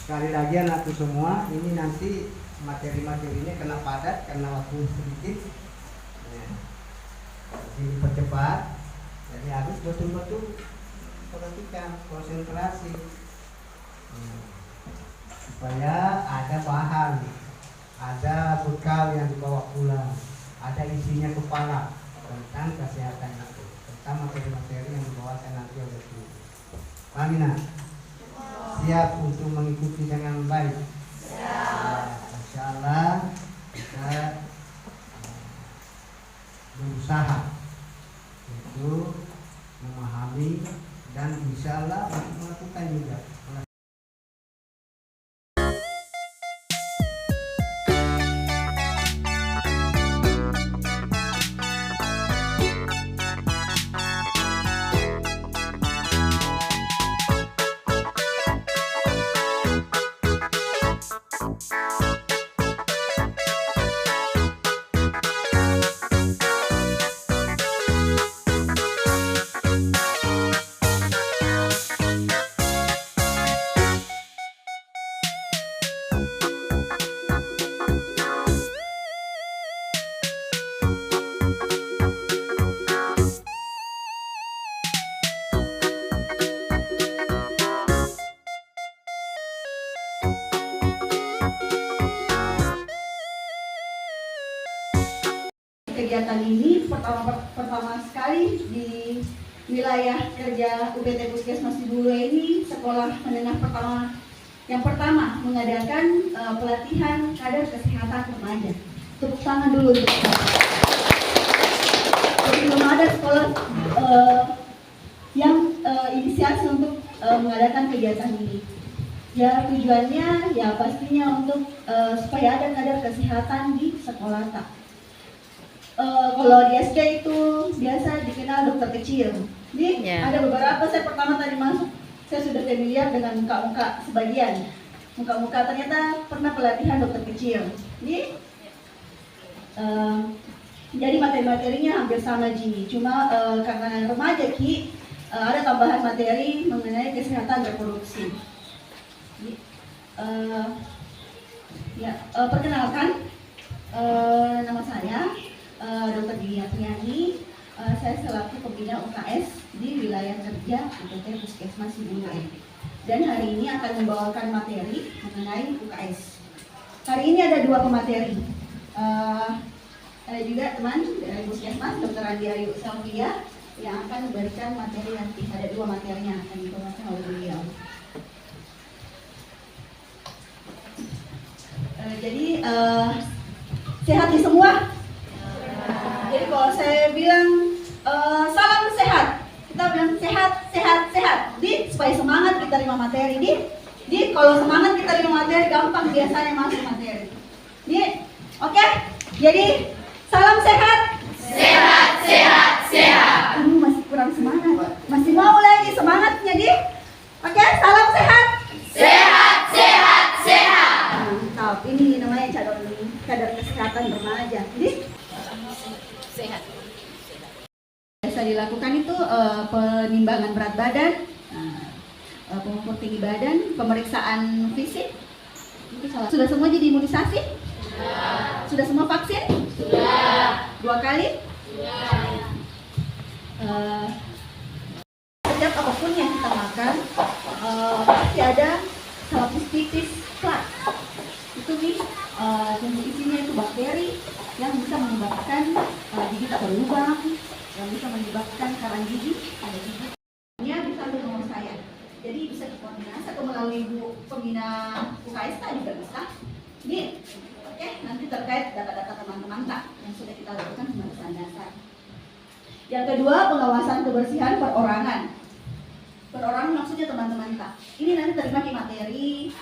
sekali lagi anakku semua, ini nanti materi-materinya kena padat karena waktu sedikit. Jadi dipercepat, jadi harus betul-betul perhatikan, konsentrasi supaya ada bahan, ada bekal yang dibawa pulang, ada isinya kepala tentang kesehatan itu, tentang materi-materi yang dibawakan nanti oleh guru. Amina, siap untuk mengikuti dengan baik? Siap. Insya Allah kita berusaha untuk memahami dan insya Allah untuk melakukan juga. Kegiatan ini pertama sekali di wilayah kerja UPT Puskesmas Cibulu ini sekolah menengah pertama yang pertama mengadakan pelatihan kader kesehatan remaja. Tepuk tangan dulu untuk jadi belum ada sekolah yang inisiasi untuk mengadakan kegiatan ini. Ya tujuannya ya pastinya untuk supaya ada kader kesehatan di sekolah tak. Kalau di SD itu biasa dikenal dokter kecil. Nih ada beberapa, saya pertama tadi masuk, saya sudah familiar dengan muka-muka sebagian. Muka-muka ternyata pernah pelatihan dokter kecil. Nih jadi materi-materinya hampir sama Ji. Cuma karena remaja Ki, ada tambahan materi mengenai kesehatan reproduksi. Perkenalkan, nama saya Dr. Dinia Triani, saya selaku pembina UKS di wilayah kerja UPT Puskesmas Cibulu. Dan hari ini akan membawakan materi mengenai UKS. Hari ini ada dua pemateri. Ada juga teman dari Puskesmas, Dr. Andi Ayu Salvia, yang akan memberikan materi nanti. Ada dua materinya akan dibawakan oleh beliau. Jadi sehat di semua. Jadi kalau saya bilang salam sehat, kita bilang sehat, sehat, sehat. Supaya semangat kita terima materi. Kalau semangat kita terima materi, gampang biasanya masuk materi. Oke? Jadi salam sehat. Sehat, sehat, sehat. Masih kurang semangat. Masih mau lagi semangatnya Oke? Salam sehat. Sehat, sehat, sehat. Mantap. Ini namanya cadar kesehatan remaja. Sehat. Biasa dilakukan itu penimbangan berat badan, pengukur tinggi badan, pemeriksaan fisik. Itu salah. Sudah semua jadi imunisasi? Sudah semua vaksin? Sudah. 2 kali? Sudah. Setiap apapun yang kita makan pasti ada salapus tipis flat. Itu isinya itu bakteri yang bisa menyebabkan gigi tak berlubang, yang bisa menyebabkan karang gigi, ada gigi. Ini bisa ke nomor saya. Jadi bisa dikoordinasi atau melalui pembina UKS juga bisa. Oke, nanti terkait data-data teman-teman yang sudah kita lakukan pemeriksaan dasar. Yang kedua, pengawasan kebersihan perorangan. Perorangan maksudnya teman-teman ini nanti terima di materi.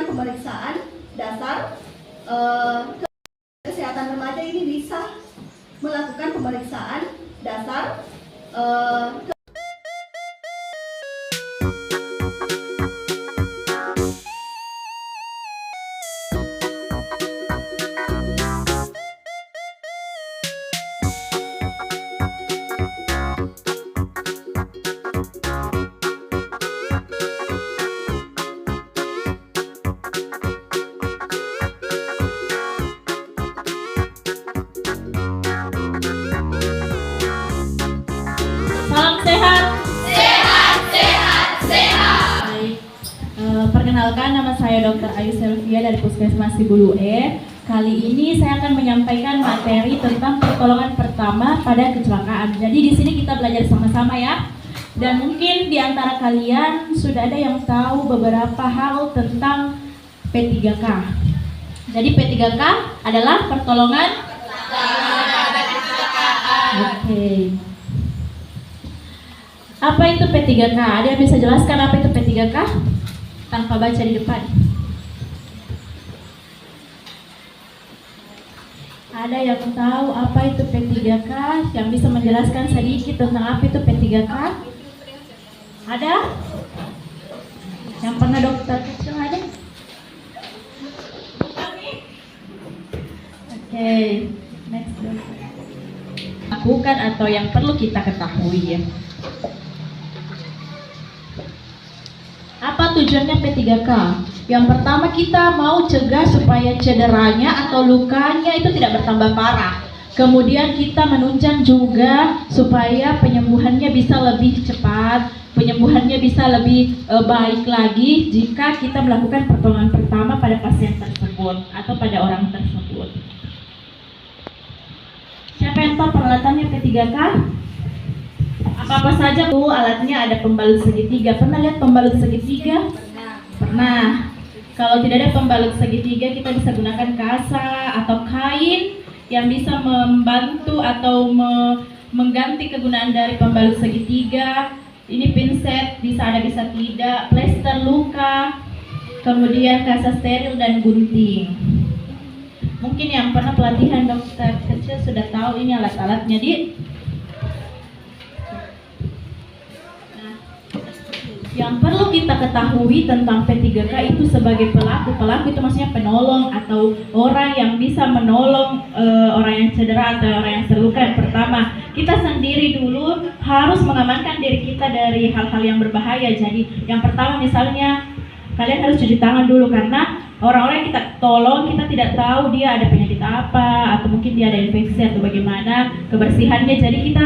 Pemeriksaan dasar Eh, Salam sehat. Sehat, sehat, sehat. Baik. Perkenalkan, nama saya Dr. Ayu Selvia dari Puskesmas Sibulu E. Kali ini saya akan menyampaikan materi tentang pertolongan pertama pada kecelakaan. Jadi di sini kita belajar sama-sama ya. Dan mungkin di antara kalian sudah ada yang tahu beberapa hal tentang P3K. Jadi P3K adalah pertolongan. Oke. Apa itu P3K? Ada yang bisa jelaskan apa itu P3K? Tanpa baca di depan. Ada yang tahu apa itu P3K? Yang bisa menjelaskan sedikit tentang apa itu P3K? Ada? Yang pernah dokter kecil ada? Oke, next dokter. Lakukan atau yang perlu kita ketahui ya. Apa tujuannya P3K? Yang pertama, kita mau cegah supaya cederanya atau lukanya itu tidak bertambah parah. Kemudian kita menunjang juga supaya penyembuhannya bisa lebih cepat, penyembuhannya bisa lebih baik lagi jika kita melakukan pertolongan pertama pada pasien tersebut atau pada orang tersebut. Siapa yang tahu peralatannya P3K? Apa-apa saja tuh alatnya? Ada pembalut segitiga. Pernah lihat pembalut segitiga? Pernah. Kalau tidak ada pembalut segitiga, kita bisa gunakan kasa atau kain yang bisa membantu atau mengganti kegunaan dari pembalut segitiga. Ini pinset, bisa ada bisa tidak, plester luka, kemudian kasa steril dan gunting. Mungkin yang pernah pelatihan dokter kecil sudah tahu ini alat-alatnya di. Yang perlu kita ketahui tentang P3K itu sebagai pelaku itu maksudnya penolong atau orang yang bisa menolong orang yang cedera atau orang yang terluka. Yang pertama, kita sendiri dulu harus mengamankan diri kita dari hal-hal yang berbahaya. Jadi yang pertama misalnya kalian harus cuci tangan dulu, karena orang-orang yang kita tolong kita tidak tahu dia ada penyakit apa atau mungkin dia ada infeksi atau bagaimana kebersihannya. Jadi kita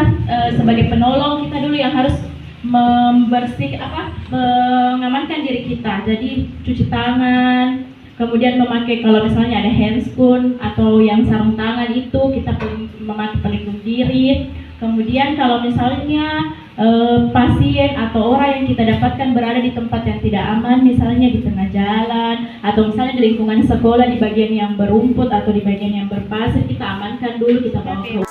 sebagai penolong kita dulu yang harus mengamankan diri kita. Jadi cuci tangan, kemudian memakai kalau misalnya ada handscoon atau yang sarung tangan itu kita memakai pelindung diri. Kemudian kalau misalnya pasien atau orang yang kita dapatkan berada di tempat yang tidak aman, misalnya di tengah jalan atau misalnya di lingkungan sekolah di bagian yang berumput atau di bagian yang berpasir, kita amankan dulu, kita bawa ke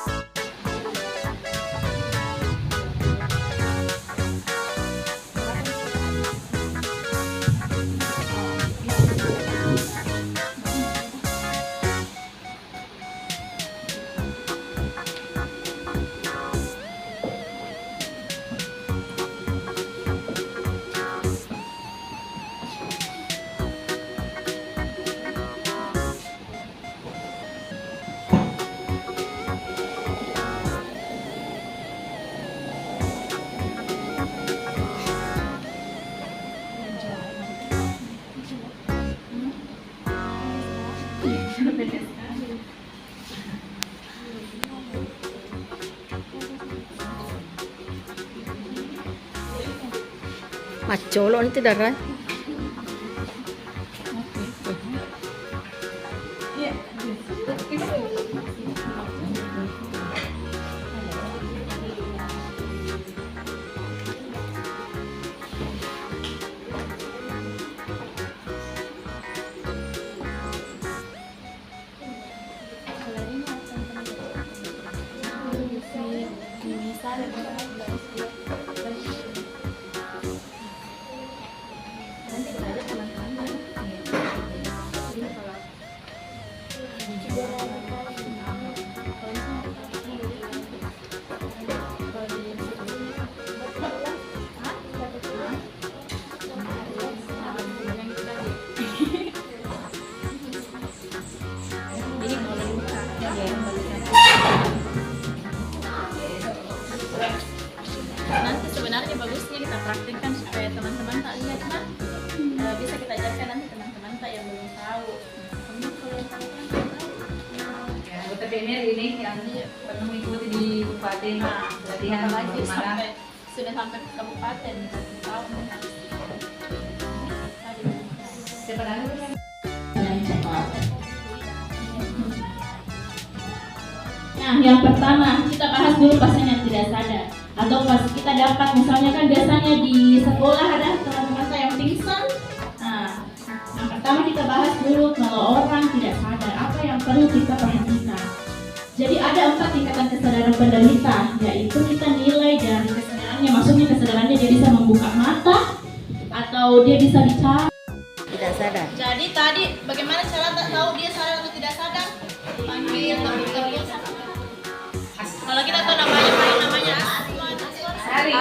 Macolo nanti darah. praktekkan supaya teman-teman tak lihat kan. Bisa kita ajarkan nanti teman-teman tak yang belum tahu. Kamu kalau yang tahu kan tahu. Ya, anggota PMR ini yang pernah mengikuti di kabupaten latihan Apalagi mana? sudah sampai ke kabupaten 1 tahun. Sebenarnya Yang cepat. Nah, yang pertama kita bahas dulu pasien yang tidak sadar atau pas kita dapat misalnya kan biasanya di sekolah ada teman-teman saya yang pingsan. Nah, yang pertama kita bahas dulu kalau orang tidak sadar apa yang perlu kita perhatikan. Jadi ada 4 tingkatan kesadaran penderita, yaitu kita nilai dari kesadarannya, maksudnya kesadarannya dia bisa membuka mata atau dia bisa bicara. Tidak sadar. Jadi tadi bagaimana cara tak tahu dia sadar atau tidak sadar? Panggil biasa. Kalau kita tahu namanya Ashari.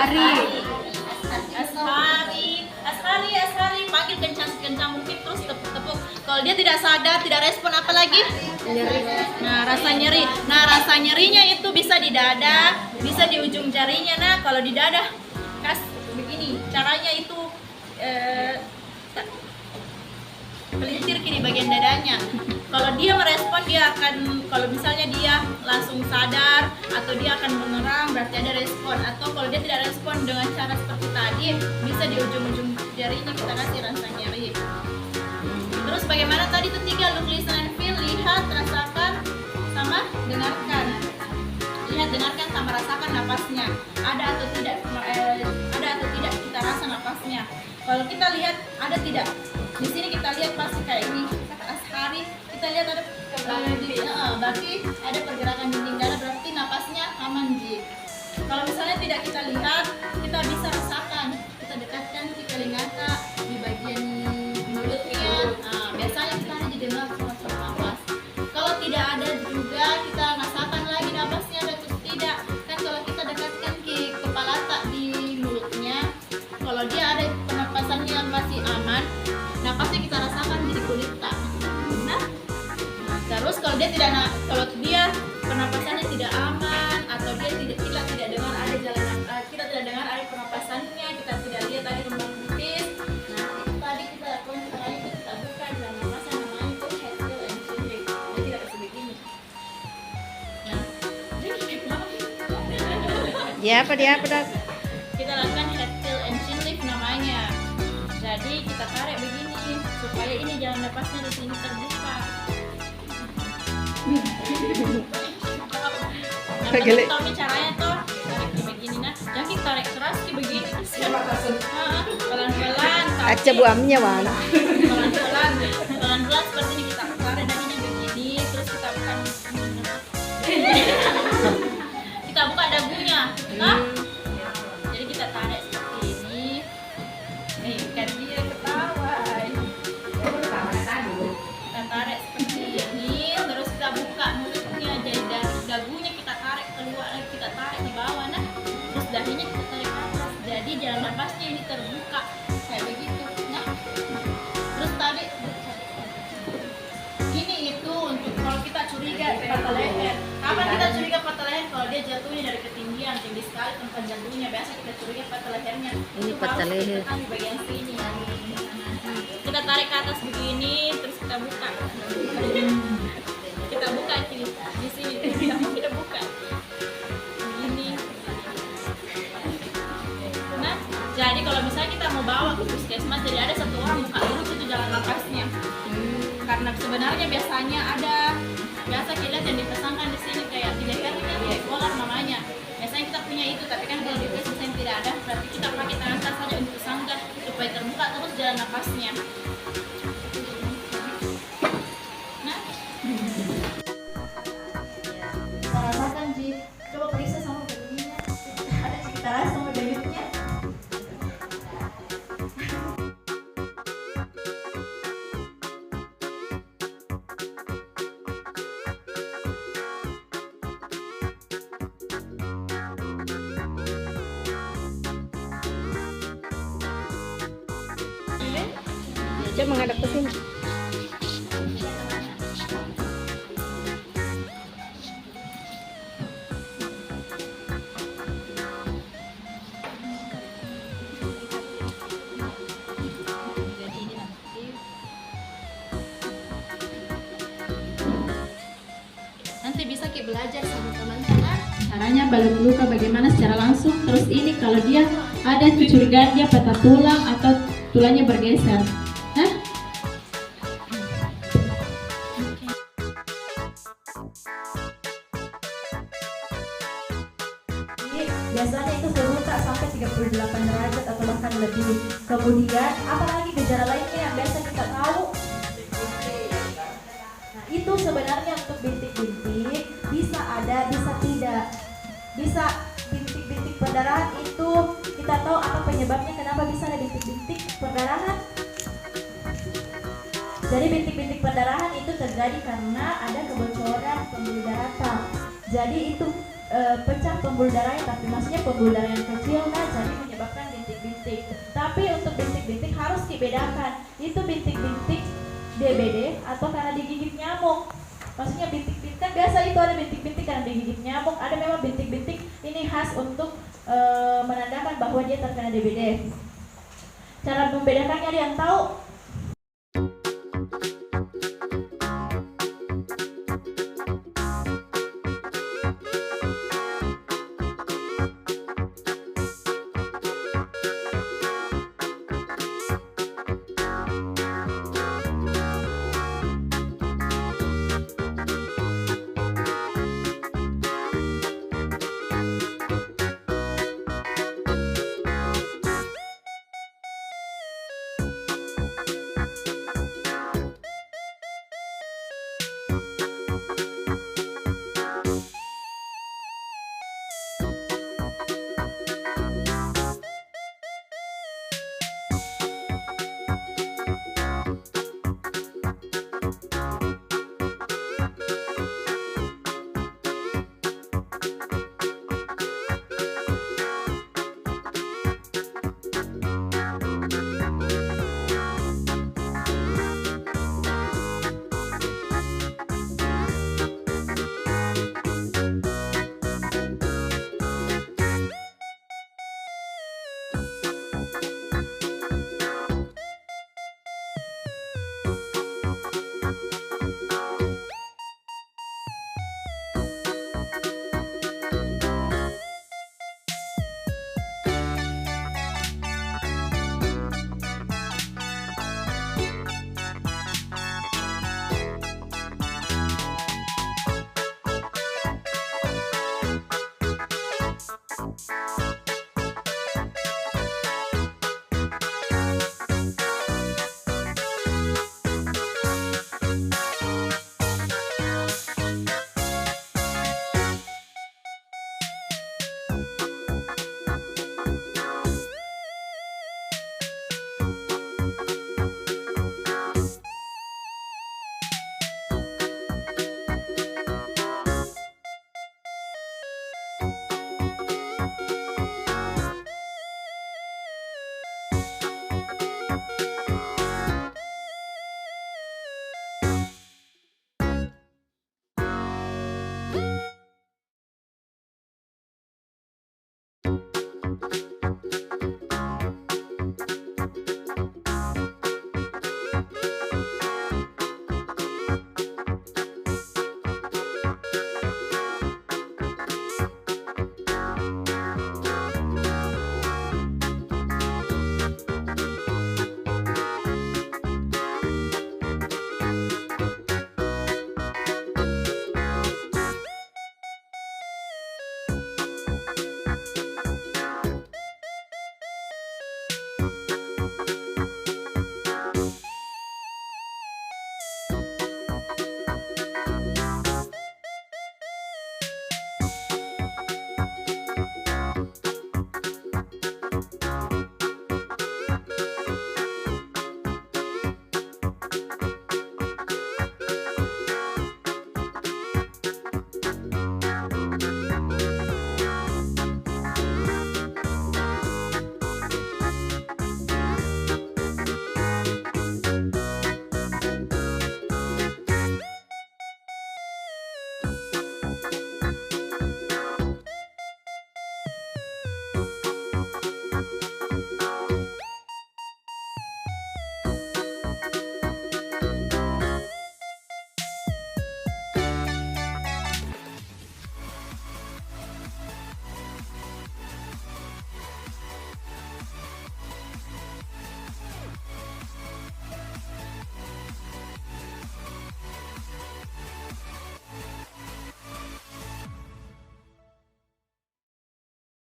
Ashari, panggil kencang mungkin terus tepuk. Kalau dia tidak sadar, tidak respon apa lagi? Nyeri. Nah, rasa nyeri. Nah, rasa nyerinya itu bisa di dada, bisa di ujung jarinya. Nah, kalau di dada, begini. Caranya itu pelintir di bagian dadanya. Kalau dia merespon, dia akan, kalau misalnya dia langsung sadar atau dia akan mengerang, berarti ada respon. Atau kalau dia tidak respon dengan cara seperti tadi, bisa di ujung-ujung jarinya kita kasih rasa nyeri. Terus bagaimana tadi itu 3, look, listen, and feel, lihat, rasakan, sama dengarkan. Lihat, dengarkan, sama rasakan napasnya. Ada atau tidak kita rasa napasnya. Kalau kita lihat ada tidak, di sini kita lihat pasti kayak ini. Kata Ashari, kita lihat ada berarti ada pergerakan dinding dada, berarti napasnya aman Ji. Kalau misalnya tidak kita lihat, kita bisa rasakan. Kita dekatkan ke telinga di bagian mulutnya. Nah, biasanya kita hanya didengar suara napas. Kalau tidak ada juga kita rasakan lagi napasnya ada atau tidak. Kan kalau kita dekatkan ke kepala tak di mulutnya, kalau dia ada pernapasannya masih aman, napasnya kita rasakan di kulit tak. Nah, terus kalau dia kalau dia pernapasannya tidak aman atau dia tidak dengar ada jalan, kita tidak dengar ada pernapasannya, kita tidak lihat ada kembang pipis. Nah, itu tadi kita lakukan cara itu, kita buka jalan napasan namanya itu head, tail, and chin lift. Dia tidak bisa begini. Nah, Dia apa dah? kita lakukan head, tail, and chin lift namanya. Jadi kita tarik begini supaya ini jalan napasnya di sini terbuka. Nah, Geli. tahu nih caranya tuh, tarik di begini. Nah, jangan kita tarik keras di begini. Pelan-pelan. Aja buamnya mana? Pelan-pelan seperti ini kita tarik dan ini begini, terus kita buka. Kita buka dagunya, nah. Jadi kita tarik seperti ini. Kan dia ketawa. Kita tarik seperti ini, terus kita buka mulutnya, jadi dari dagunya kita tarik keluar, kita tarik di bawah, nah. Terus dahinya kita tarik ke atas. Jadi jalan napasnya ini terbuka kayak begitu, nah. Terus tadi ini itu untuk kalau kita curiga patah leher. Kapan kita curiga patah leher? Kalau dia jatuhnya dari ketinggian tinggi sekali tempat jatuhnya, biasa kita curiga patah lehernya. Ini Itu patah harus leher. ditekan di bagian sini. Kita tarik ke atas begini, terus kita buka. Kita buka di sini, kita buka. Begini. Nah, jadi kalau misalnya kita mau bawa ke puskesmas, jadi ada satu orang buka dulu itu jalan napasnya. Karena sebenarnya biasanya biasa kita lihat yang dipasangkan di sini kayak di lehernya, bipolar namanya. Biasanya kita punya itu, tapi kan kalau di puskesmas tidak ada, berarti kita pakai tangan saja untuk sanggah supaya terbuka terus jalan napasnya. Nah, rasakan Ji, coba periksa sama bagiannya. Ada sekitaran sama bagiannya. Dia menghadap ke sini. balut luka bagaimana secara langsung. Terus ini kalau dia ada kecurigaan dia patah tulang atau tulangnya bergeser. Hah? Biasanya itu suhu tak sampai 38 derajat atau bahkan lebih. Kemudian apalagi gejala lainnya yang biasa kita tahu. Nah, itu sebenarnya untuk bintik-bintik bisa ada, bisa tidak. Bisa bintik-bintik perdarahan itu kita tahu apa penyebabnya, kenapa bisa ada bintik-bintik perdarahan. Jadi bintik-bintik perdarahan itu terjadi karena ada kebocoran pembuluh darah. Jadi itu pecah pembuluh darahnya, tapi maksudnya pembuluh darah yang kecil kan, jadi menyebabkan bintik-bintik. Tapi untuk bintik-bintik harus dibedakan, itu bintik-bintik DBD atau karena digigit nyamuk. Maksudnya bintik-bintik kan biasa itu ada bintik-bintik karena digigit nyamuk, ada memang bintik-bintik ini khas untuk menandakan bahwa dia terkena DBD. Cara membedakannya ada yang tahu?